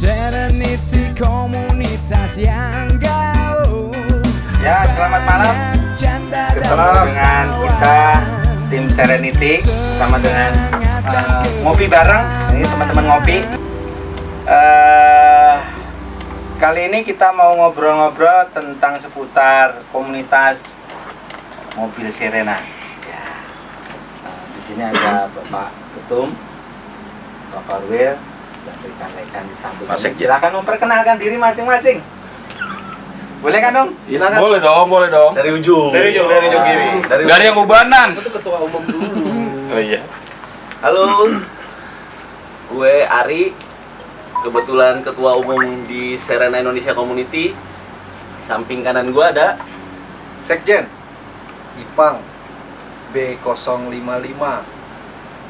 Serenity komunitas yang gaul. Ya, selamat malam. Ketemu dengan kita tim Serenity sama dengan ngopi bareng. Ini teman-teman ngopi. Kali ini kita mau ngobrol-ngobrol tentang seputar komunitas mobil Serena. Ya. Di sini ada Bapak Ketum, Pak Korwil, dan rekan-rekan di samping. Silakan memperkenalkan diri masing-masing. Boleh kan, Dong? Silakan. Boleh dong. Dari ujung kiri. Dari yang ubanan. Itu ketua umum dulu. Oh iya. Halo. Gue Ari. Kebetulan ketua umum di Serena Indonesia Community. Samping kanan gue ada Sekjen Ipang B055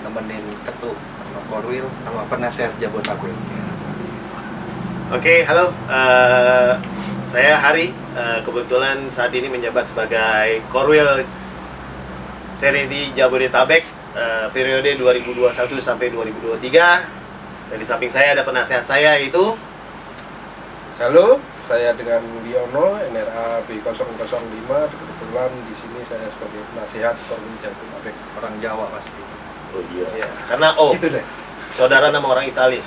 nemenin Ketum sama Korwil sama penasehat Jabodetabek. Oke, halo. Saya Hari. Kebetulan saat ini menjabat sebagai Korwil Serenity Jabodetabek periode 2021 sampai 2023. Dan di samping saya ada penasehat saya yaitu. Halo, saya dengan Diono, NRA B005. Kebetulan di sini saya sebagai penasihat Korwil Jabodetabek, orang Jawa pasti. Oh iya. Karena Itu deh. saudara nama orang Italia.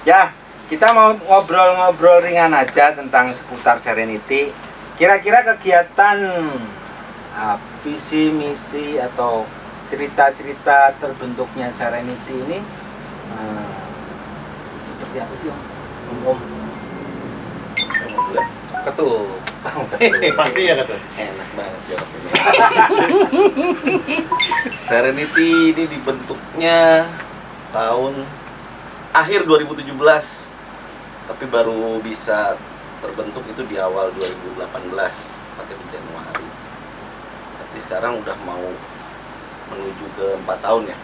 Ya, kita mau ngobrol-ngobrol ringan aja tentang seputar Serenity. Kira-kira kegiatan visi misi atau cerita-cerita terbentuknya Serenity ini seperti apa sih, Om? Ketum. Pasti ya kata. enak banget jawabnya. Serenity ini dibentuknya tahun akhir 2017, tapi baru bisa terbentuk itu di awal 2018, tepatnya di Januari. Tapi sekarang udah mau menuju ke 4 tahun ya.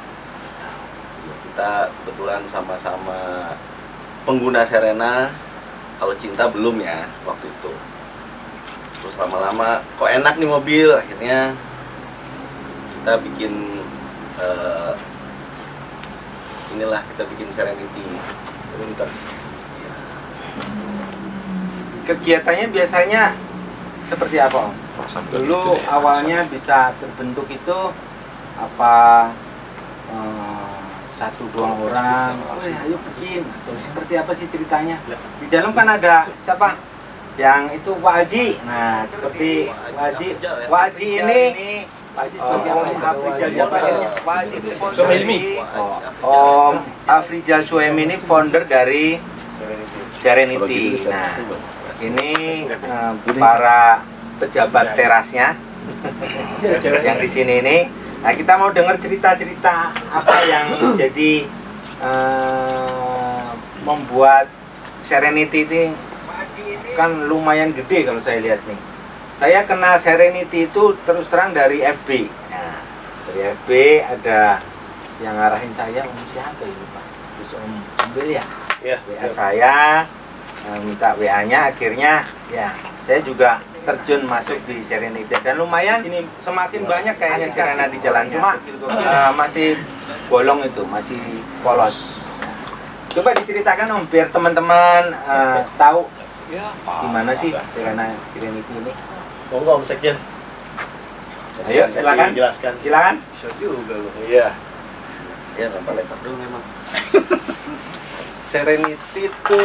Kita kebetulan sama-sama pengguna Serena. Kalau cinta belum ya waktu itu. Terus lama-lama kok enak nih mobil, akhirnya kita bikin kita bikin Serenity komunitas. Kegiatannya biasanya seperti apa, Om? Dulu awalnya bisa terbentuk itu apa, satu dua orang, ayo bikin, atau seperti apa sih ceritanya? Di dalam kan ada siapa? Yang itu Pak Haji. Nah, seperti Pak Haji ini Pak Haji Om Afrizal siapa akhirnya? Pak Haji itu Suhaimi. Om Afrizal Suhaimi ini founder dari Serenity. Nah, ini para pejabat terasnya yang di sini ini. Nah, kita mau dengar cerita-cerita apa yang jadi membuat Serenity ini kan lumayan gede kalau saya lihat nih. Saya kenal Serenity itu terus terang dari FB. Nah, dari FB ada yang ngarahin saya, Om siapa ini Pak? Terus Om ambil ya? Ya, WA saya, minta WA-nya, akhirnya ya saya juga terjun masuk di Serenity dan lumayan sini semakin banyak kayaknya Serena di jalan, cuma masih bolong itu, masih polos. Coba diceritakan, Om, biar teman-teman tahu gimana sih Serenity ini. monggo Om Sekjen. Ayo silakan. Jelaskan. Silakan. Bisa juga loh. Iya. Ya tanpa lebar dong memang. Serenity itu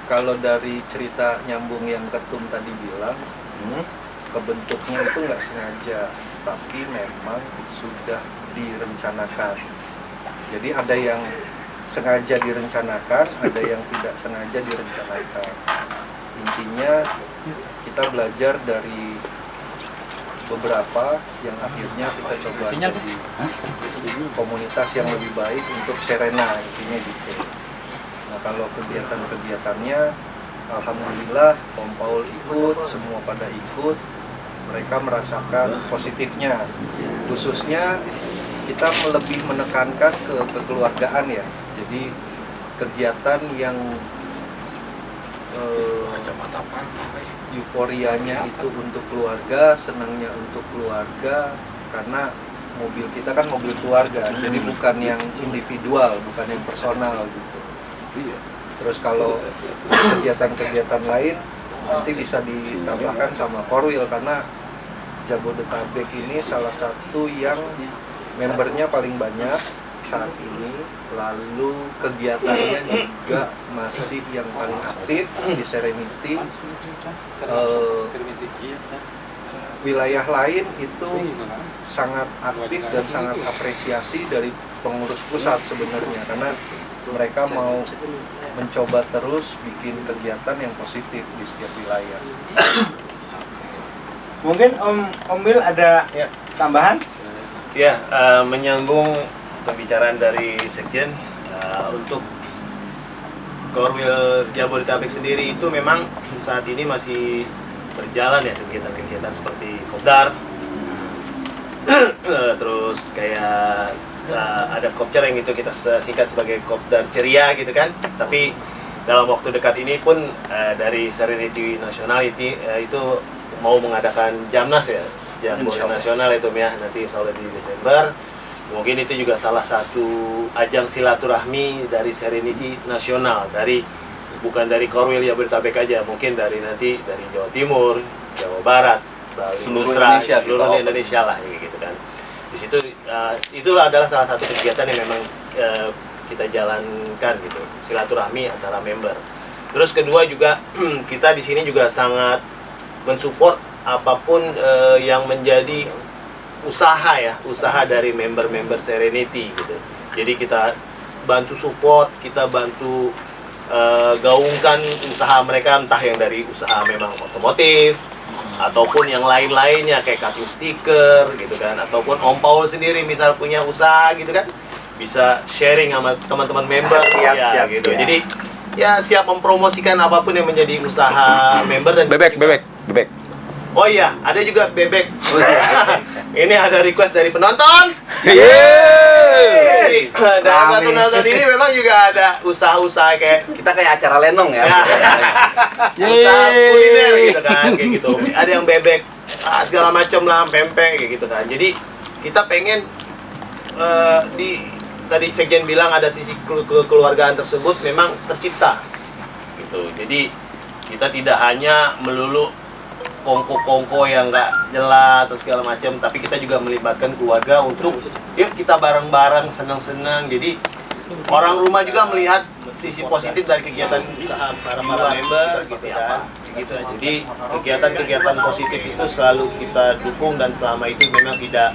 kalau dari cerita nyambung yang Ketum tadi bilang, kebentuknya itu nggak sengaja, tapi memang sudah direncanakan. Jadi ada yang sengaja direncanakan, ada yang tidak sengaja direncanakan. Intinya kita belajar dari beberapa yang akhirnya kita coba jadi komunitas yang lebih baik untuk Serena, intinya gitu. Nah, kalau kegiatan-kegiatannya, alhamdulillah Om Paul ikut, semua pada ikut, mereka merasakan positifnya. Khususnya kita lebih menekankan ke kekeluargaan ya. Jadi kegiatan yang euforianya itu untuk keluarga, senangnya untuk keluarga, karena mobil kita kan mobil keluarga, jadi bukan yang individual, bukan yang personal gitu. Terus kalau kegiatan-kegiatan lain nanti bisa ditambahkan sama Korwil, karena Jabodetabek ini salah satu yang membernya paling banyak saat ini, lalu kegiatannya juga masih yang paling aktif di Serenity. Wilayah lain itu sangat aktif dan sangat apresiasi dari pengurus pusat sebenarnya, karena mereka mau mencoba terus bikin kegiatan yang positif di setiap wilayah. Mungkin Om Wil ada tambahan? Ya, menyambung pembicaraan dari Sekjen, untuk Korwil Jabodetabek sendiri itu memang saat ini masih berjalan ya kegiatan-kegiatan seperti kopdar, terus kayak ada kopcar yang itu kita singkat sebagai kopdar ceria gitu kan. Tapi dalam waktu dekat ini pun dari Serenity Nationality itu mau mengadakan Jamnas ya, Jambore Nasional itu ya, nanti insya Allah di Desember. Mungkin itu juga salah satu ajang silaturahmi dari Serenity Nasional, bukan dari Korwil Jabodetabek aja, mungkin dari Jawa Timur, Jawa Barat, Bali, seluruh Indonesia lah gitu kan. Di situ itulah adalah salah satu kegiatan yang memang kita jalankan gitu, silaturahmi antara member. Terus kedua juga kita di sini juga sangat mensupport apapun yang menjadi usaha dari member-member Serenity gitu. Jadi kita bantu support, kita bantu gaungkan usaha mereka, entah yang dari usaha memang otomotif ataupun yang lain-lainnya kayak cutting stiker gitu kan, ataupun Om Paul sendiri misal punya usaha gitu kan, bisa sharing sama teman-teman member siap. gitu. Jadi ya siap mempromosikan apapun yang menjadi usaha member. Dan Bebek. oh iya, ada juga bebek. Ini ada request dari penonton. Yeay. Dalam satu nonton ini memang juga ada usaha-usaha kayak Kita kayak acara lenong ya. usaha kuliner gitu kan, kayak gitu. Ada yang bebek, segala macam lah, pempek kayak gitu kan. Jadi kita pengen tadi Sekjen bilang ada sisi kekeluargaan tersebut memang tercipta gitu. Jadi kita tidak hanya melulu kongko-kongko yang nggak jelas atau segala macam, tapi kita juga melibatkan keluarga untuk yuk kita bareng-bareng senang-senang. Jadi orang rumah juga melihat sisi positif dari kegiatan usaha para member gitu ya. Gitu aja. Jadi kegiatan-kegiatan positif itu selalu kita dukung dan selama itu memang tidak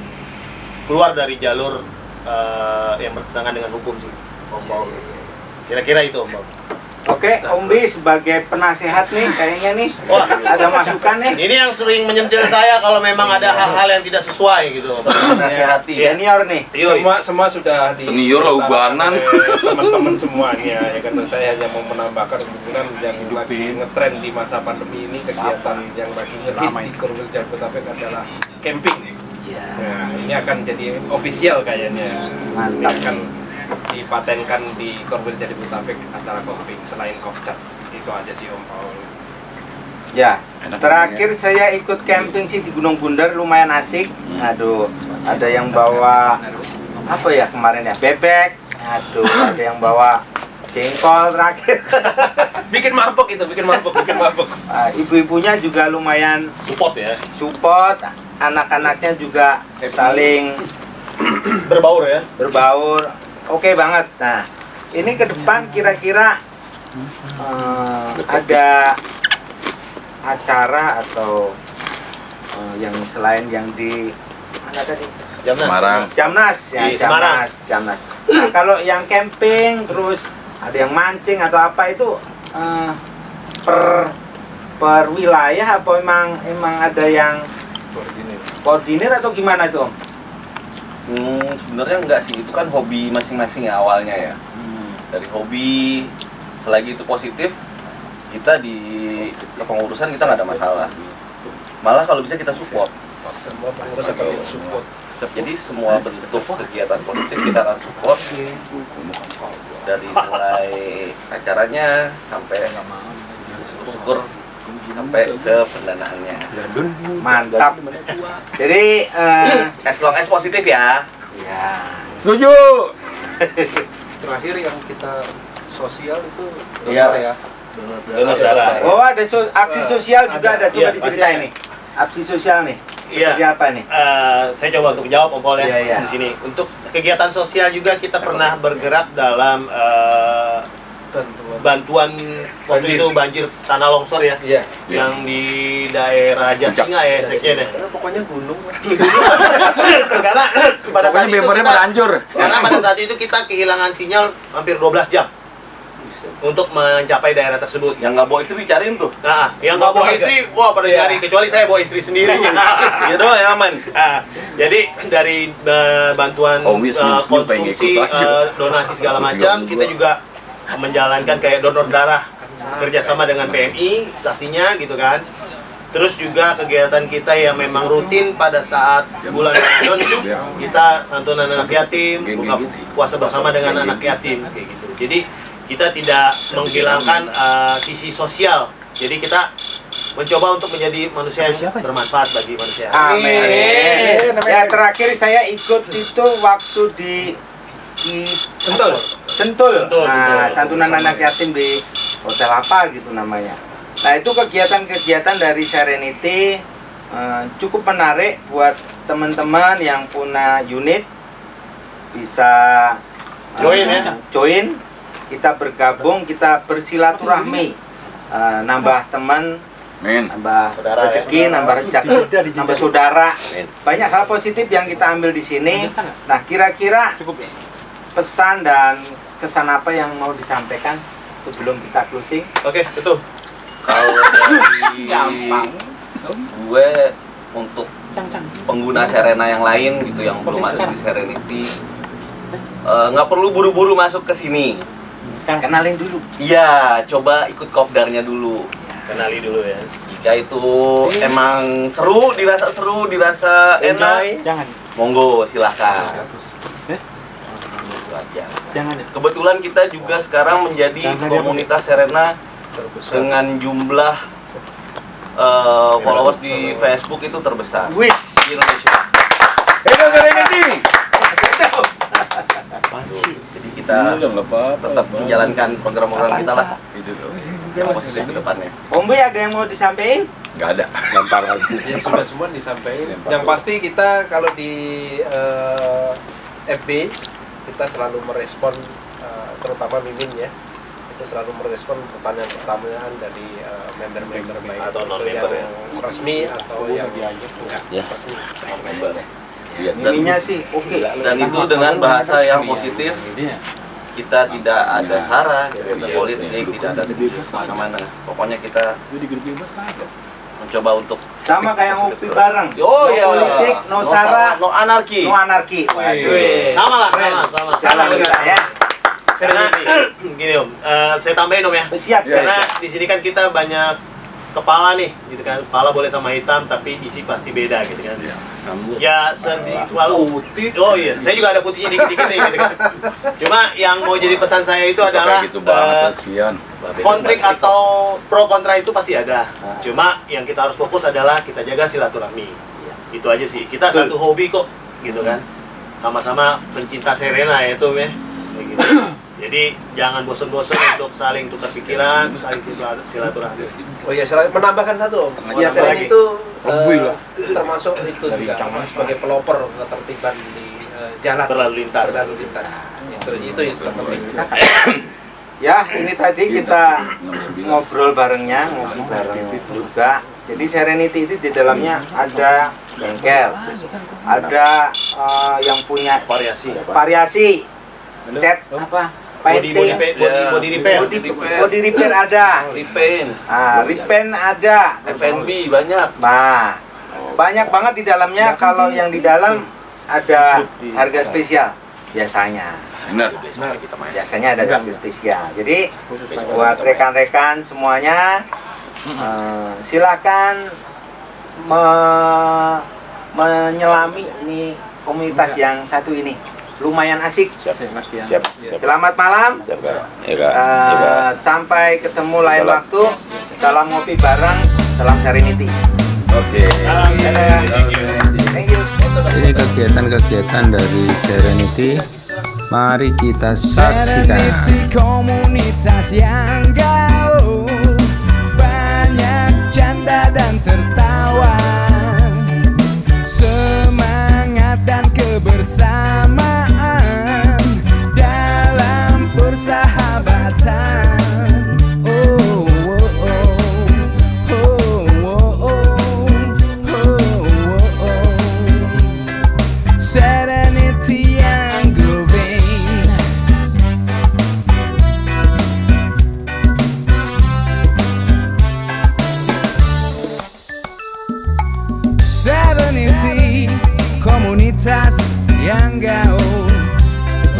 keluar dari jalur yang bertentangan dengan hukum sih, Om Paul. Kira-kira itu Om Paul. Oke, Om Bi sebagai penasehat nih, kayaknya nih ada masukan nih. Ini yang sering menyentil saya kalau memang ada hal-hal yang tidak sesuai gitu. Nasihati ya. Senior nih. Semua sudah Senior lah, ubanan. teman-teman semuanya ya kan. Saya hanya mau menambahkan kebetulan yang lagi ngetren di masa pandemi ini, kegiatan yang lagi ngehit di Korwil Jabodetabek adalah camping. Nah, ini akan jadi official kayaknya. Mantap. Ini akan dipatenkan di Korwil Jabodetabek acara camping selain Kopcat. Itu aja sih Om Paul. Ya, terakhir saya ikut camping sih di Gunung Bundar, lumayan asik. Aduh, ada yang bawa apa ya kemarin ya, bebek. Aduh, ada yang bawa jengkol terakhir. Bikin mabuk. Ibu-ibunya juga lumayan Support, anak-anaknya juga saling berbaur. Oke banget. Nah, ini ke depan kira-kira ada acara atau yang selain yang di mana tadi? Semarang. Jamnas ya, Di Semarang. Jamnas. Nah, kalau yang camping terus ada yang mancing atau apa itu per wilayah apa emang ada yang koordinir atau gimana itu Om? Sebenarnya enggak sih, itu kan hobi masing-masing ya awalnya ya. Dari hobi, selagi itu positif, kita di kepengurusan kita nggak ada masalah. Malah kalau bisa kita support. Semua pengurus akan support. Jadi semua bentuk kegiatan positif kita akan support. Dari mulai acaranya sampai syukur sampai ke pendanaannya. Mantap. Jadi As long as positif ya. ya. Setuju. Terakhir yang kita sosial itu Iya. donor ya. Donor darah. Oh, ada aksi sosial juga ada. Coba Iya, diceritain nih. Aksi sosial nih. Iya. Seperti apa nih? Saya coba untuk jawab Om Paul ya Iya, iya. di sini. Untuk kegiatan sosial juga kita pernah bergerak dalam bantuan waktu itu banjir tanah longsor ya. Iya. Yang di daerah Jasinga ya, sekian ya. Pokoknya gunung. Karena pada saat itu bempernya kita, pada hancur. karena pada saat itu kita kehilangan sinyal hampir 12 jam untuk mencapai daerah tersebut. Yang nggak bawa istri dicariin tuh. Nah, yang nggak bawa istri, wah pada Iya. nyari. Kecuali saya bawa istri sendiri. Iya doang yang aman. Nah, jadi dari bantuan Oh, Miss, pengen konsumsi, ikut aja. donasi segala macam, kita juga menjalankan kayak donor darah kerjasama dengan PMI pastinya gitu kan. Terus juga kegiatan kita yang memang rutin pada saat bulan Ramadan itu kita santunan anak yatim, buka puasa bersama dengan anak yatim kayak gitu. Jadi kita tidak menghilangkan sisi sosial. Jadi kita mencoba untuk menjadi manusia yang bermanfaat bagi manusia. Amin. Ya, terakhir saya ikut itu waktu di Sentul. Sentul. Sentul, Nah, Sentul. santunan anak yatim di hotel apa gitu namanya. Nah, itu kegiatan-kegiatan dari Serenity cukup menarik buat teman-teman yang punya unit bisa Join ya. join, kita bergabung, kita bersilaturahmi, nambah teman, Men. nambah Saudara, rezeki, nambah rezeki, nambah saudara. Banyak hal positif yang kita ambil di sini. Nah, kira-kira pesan dan kesan apa yang mau disampaikan sebelum kita closing? Oke, betul. Kalau dari gue untuk pengguna Serena yang lain gitu yang belum masuk di Serenity, nggak perlu buru-buru masuk ke sini. Kenalin dulu. Iya, coba ikut kopdarnya dulu. Kenali dulu ya. Jika itu emang seru, dirasa enak, monggo silahkan. Itu aja. Kebetulan kita juga sekarang menjadi komunitas Serena dengan jumlah followers di Facebook itu terbesar Wis. di Indonesia. Jadi kita tetap menjalankan program-program kita lah. Yang positif ke depannya. Om Boy, ada yang mau disampaikan? Nggak ada. Lempar lagi. Ya sudah semua disampaikan. Yang pasti kita kalau di FB kita selalu merespon, terutama Mimin ya, itu selalu merespon pertanyaan-pertanyaan dari member-member baik Atau itu non-member yang resmi atau yang enggak Ya. resmi. Iya. Ininya sih oke. Dan itu dengan bahasa yang positif. Kita tidak ada sara, tidak ada politik, tidak ada kemana-mana. Pokoknya kita mencoba untuk Sama kayak ngopi bareng. Oh No iya, politik, no sara, no anarki. no anarki. Waduh. Sama lah, sama. Jalan kita ya. Karena gini Om, saya tambahin Om ya. Siap, Karena siap. di sini kan kita banyak kepala nih, gitu kan. Kepala boleh sama hitam, tapi isi pasti beda, gitu kan. Ya sedikit walau putih. Oh iya, saya juga ada putihnya dikit-dikit nih, gitu kan. Cuma yang mau jadi pesan saya itu adalah Kayak gitu banget, Sian. konflik atau pro kontra itu pasti ada. Cuma yang kita harus fokus adalah kita jaga silaturahmi. Itu aja sih. Kita satu hobi kok, gitu kan. Sama-sama pencinta Serena ya itu ya. Kayak gitu. Jadi jangan bosan-bosan untuk saling tukar pikiran, saling silaturahmi. Oh iya, menambahkan satu Om. Iya, Selain lagi. itu termasuk itu juga sebagai pelopor ketertiban di jalan Berlalu lintas. Itu yang terpenting. Ya, ini tadi kita ngobrol barengnya, ngopi bareng juga. Jadi Serenity itu di dalamnya ada bengkel, ada yang punya variasi, cat apa? Body repair. Body repair ada. Repaint, Repaint ada. F&B banyak. Nah, banyak banget di dalamnya. Kalau yang di dalam ada harga spesial biasanya. Benar. Biasanya ada harga spesial. Jadi buat rekan-rekan semuanya, silakan menyelami ini komunitas yang satu ini. Lumayan asik. Selamat malam. Sampai ketemu lain waktu. Salam ngopi bareng. Salam Serenity. Oke. Thank you. Ini kegiatan-kegiatan dari Serenity Mari kita saksikan. Serenity komunitas yang gaul, banyak canda dan tertawa, semangat dan kebersamaan dalam persahabatan. Oh, oh, oh. Oh, oh, oh. Oh, oh, oh. Serenity yang glowing. Serenity komunitas yang gaul,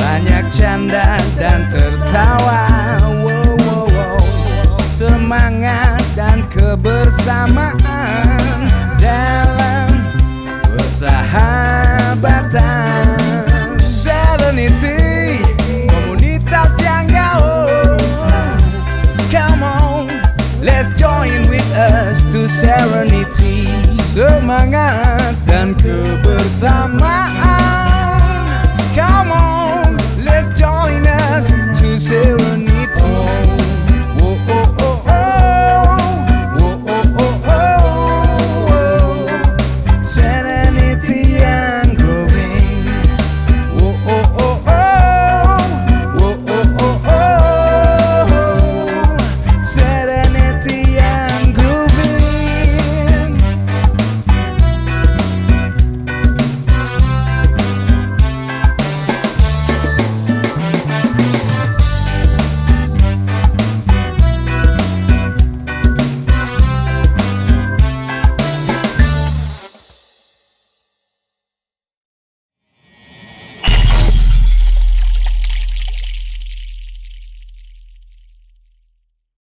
banyak canda dan tertawa, wow, wow, wow. Semangat dan kebersamaan dalam persahabatan. Serenity komunitas yang gaul, come on, let's join with us to Serenity. Semangat dan kebersamaan